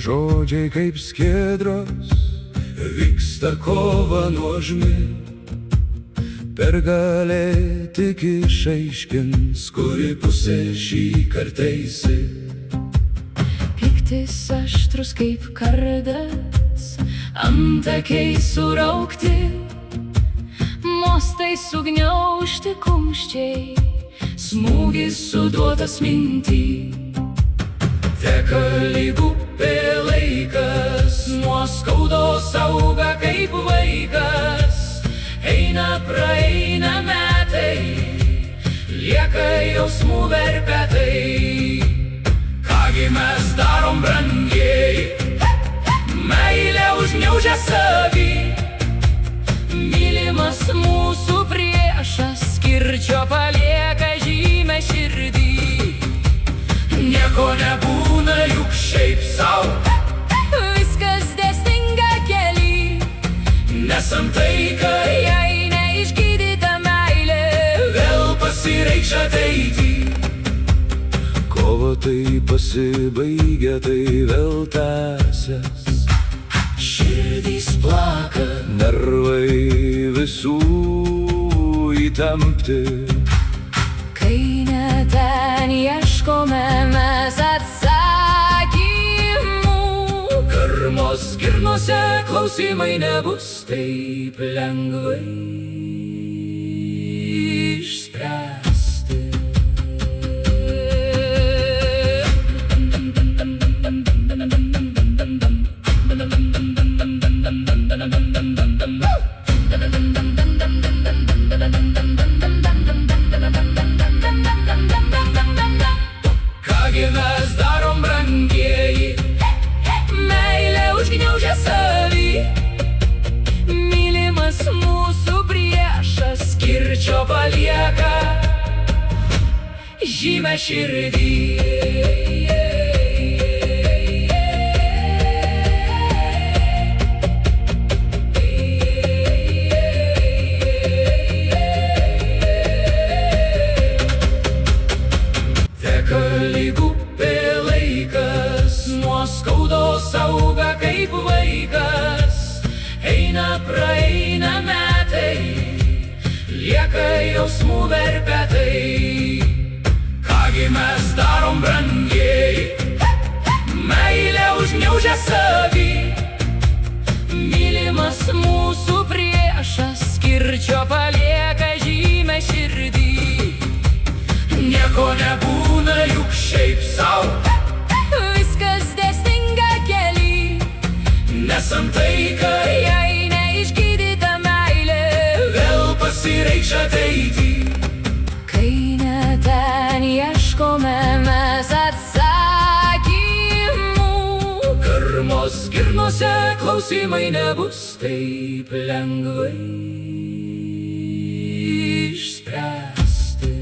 Žodžiai kaip skiedros, vyksta kova nuožmi. Pergalė tik išaiškins, kuri pusė šį kartą eisi. Pyktis aštrus kaip kardas, antakiai suraukti, mostai sugniaužti kumščiai, smūgis suduotas mintį. Teka lyg upė laikas, nuo skaudos auga kaip vaikas. Eina praeina metai, lieka jausmų verpetai. Kągi mes darom, brangieji, meilė užgniaužia savį. Mylimas mūsų priešas, kirčio palieka žymę širdį. Nieko nebūna juk šiaip sau, viskas dėsninga kely. Nesam taika, jei neišgydyta meilė, vėl pasireikš ateity. Kova tai pasibaigia, tai vėl tęsias. Širdys plaka, nervai visų įtempti. kai ne ten ieškome mes atsakymų. Karmos Girnose klausimai nebus taip lengvai išspręsti. Kągi mes darom, brangieji, Meilė užgniaužia savį. Mylimas mūsų priešas, kirčio palieka žymę širdį. Teka lyg upė laikas, nuo skaudos auga kaip vaikas. Eina praeina metai, lieka jausmų verpetai. Kągi mes darom, brangieji, meilė užgniaužia savį. Mylimas mūsų priešas, kirčio palieka žymę širdį. Nieko nebūna juk šiaip sau, Viskas dėsninga kely. nesam taika, Jei neišgydyta meilė, vėl pasireikš ateity. kai ne ten ieškome mes atsakymų. Karmos girnose klausimai nebus taip lengvai išspręsti.